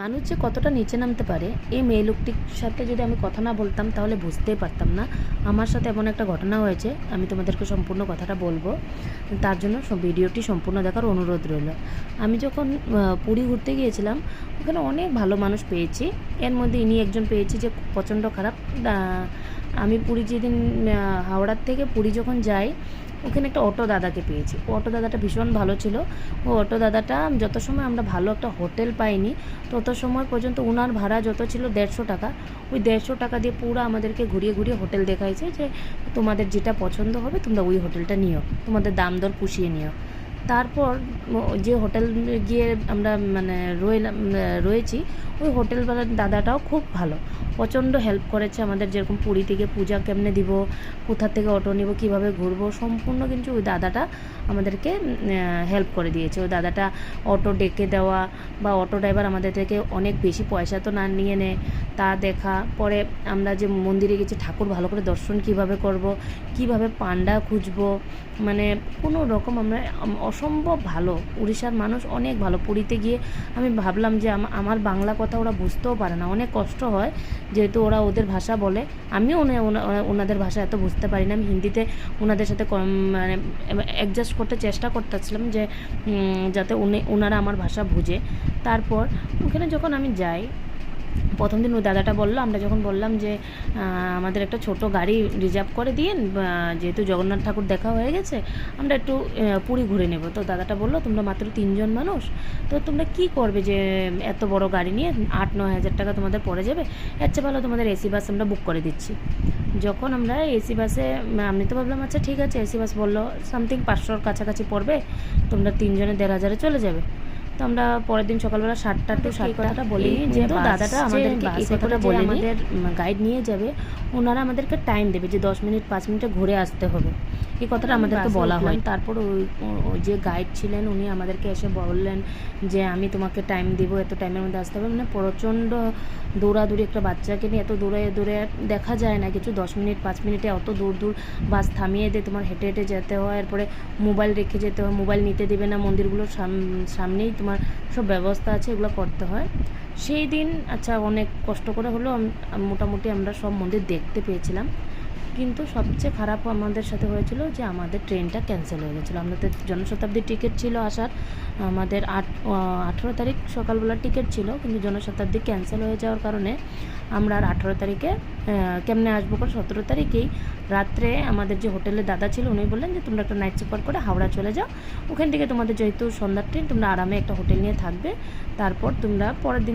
মানুষ যে কতটা নিচে নামতে পারে এই মেয়ে লোকটির সাথে যদি আমি কথা না বলতাম তাহলে বুঝতেই পারতাম না। আমার সাথে এমন একটা ঘটনা হয়েছে, আমি তোমাদেরকে সম্পূর্ণ কথাটা বলবো, তার জন্য ভিডিওটি সম্পূর্ণ দেখার অনুরোধ রইল। আমি যখন পুরী ঘুরতে গিয়েছিলাম, ওখানে অনেক ভালো মানুষ পেয়েছি। এর মধ্যে ইনি একজন পেয়েছি যে প্রচণ্ড খারাপ। আমি পুরী যেদিন হাওড়ার থেকে পুরী যখন যাই, ওখানে একটা অটো দাদাকে পেয়েছি। ও অটো দাদাটা ভীষণ ভালো ছিল। ও অটো দাদাটা যত সময় আমরা ভালো একটা হোটেল পাইনি তত সময় পর্যন্ত ওনার ভাড়া যত ছিল 150 টাকা, ওই 150 টাকা দিয়ে পুরো আমাদেরকে ঘুরিয়ে ঘুরিয়ে হোটেল দেখাইছে যে তোমাদের যেটা পছন্দ হবে তোমরা ওই হোটেলটা নিও, তোমাদের দাম দর পুষিয়ে নিও। তারপর যে হোটেল গিয়ে আমরা রয়েছি, ওই হোটেলওয়ালার দাদাটাও খুব ভালো, প্রচণ্ড হেল্প করেছে আমাদের। যেরকম পুরী থেকে পূজা কেমনে দিব, কোথা থেকে অটো নিব, কীভাবে ঘুরবো, সম্পূর্ণ কিন্তু ওই দাদাটা আমাদেরকে হেল্প করে দিয়েছে। ওই দাদাটা অটো ডেকে দেওয়া বা অটো ড্রাইভার আমাদের থেকে অনেক বেশি পয়সা তো না নিয়ে নেয়, তা দেখা। পরে আমরা যে মন্দিরে গেছি, ঠাকুর ভালো করে দর্শন কিভাবে করব, কিভাবে পান্ডা খুঁজবো, মানে কোনো রকম আমরা অসম্ভব ভালো। উড়িষ্যার মানুষ অনেক ভালো। পুরীতে গিয়ে আমি ভাবলাম যে আমার বাংলা কথা ওরা বুঝতেও পারে না, অনেক কষ্ট হয় যেহেতু ওরা ওদের ভাষা বলে। আমিও ওনাদের ভাষা এত বুঝতে পারি না। আমি হিন্দিতে ওনাদের সাথে মানে অ্যাডজাস্ট করতে চেষ্টা করতেছিলাম যে যাতে ওনারা আমার ভাষা বুঝে। তারপর ওখানে যখন আমি যাই, প্রথম দিন ওই দাদাটা বললো, আমরা যখন বললাম যে আমাদের একটা ছোট গাড়ি রিজার্ভ করে দিন, যেহেতু জগন্নাথ ঠাকুর দেখা হয়ে গেছে, আমরা একটু পুরী ঘুরে নেব। তো দাদাটা বললো তোমরা মাত্র 3 জন মানুষ, তো তোমরা কি করবে যে এত বড় গাড়ি নিয়ে 8-9 হাজার টাকা তোমাদের পড়ে যাবে, এর চেয়ে ভালো তোমাদের এসি বাস আমরা বুক করে দিচ্ছি। যখন আমরা এসি বাসে, আমি তো ভাবলাম আচ্ছা ঠিক আছে, এসি বাস বললো সামথিং 500-র কাছাকাছি পড়বে, তোমরা 3 জনে 1,500-এ চলে যাবে। তো আমরা পরের দিন সকালবেলা 7টা টু 7টা বলি যে দাদাটা আমাদেরকে এই কথাটা বলে আমাদের গাইড নিয়ে যাবে, ওনারা আমাদেরকে টাইম দেবে যে 10 মিনিট 5 মিনিটে ঘুরে আসতে হবে, এই কথাটা আমাদেরকে বলা হয়। তারপর ওই যে গাইড ছিলেন উনি আমাদেরকে এসে বললেন যে আমি তোমাকে টাইম দিব, এত টাইমের মধ্যে আসতে হবে। মানে প্রচণ্ড দৌড়াদৌড়ি, একটা বাচ্চাকে নিয়ে এত দৌড়ে দৌড়ে দেখা যায় না কিছু। 10 মিনিট 5 মিনিটে অত দূর দূর বাস থামিয়ে দিয়ে তোমার হেঁটে হেঁটে যেতে হয়। এরপরে মোবাইল রেখে যেতে হয়, মোবাইল নিতে দেবে না, মন্দিরগুলোর সামনেই তোমার সব ব্যবস্থা আছে, এগুলো করতে হয়। সেই দিন আচ্ছা অনেক কষ্ট করে হলেও মোটামুটি আমরা সব মন্দির দেখতে পেয়েছিলাম। কিন্তু সবচেয়ে খারাপ আমাদের সাথে হয়েছিল যে আমাদের ট্রেনটা ক্যান্সেল হয়ে গেছিলো। আমাদের জনশতাব্দীর টিকিট ছিল আসার, আমাদের 18 তারিখ সকালবেলার টিকিট ছিল, কিন্তু জনশতাব্দী ক্যান্সেল হয়ে যাওয়ার কারণে আমরা আর 18 তারিখে কেমনে আসবো করে 17 তারিখেই রাত্রে আমাদের যে হোটেলের দাদা ছিল উনি বললেন যে তোমরা একটা নাইট সুপার করে হাওড়া চলে যাও, ওখান থেকে তোমাদের যেহেতু সন্ধ্যার ট্রেন, তোমরা আরামে একটা হোটেল নিয়ে থাকবে, তারপর তোমরা পরের দিন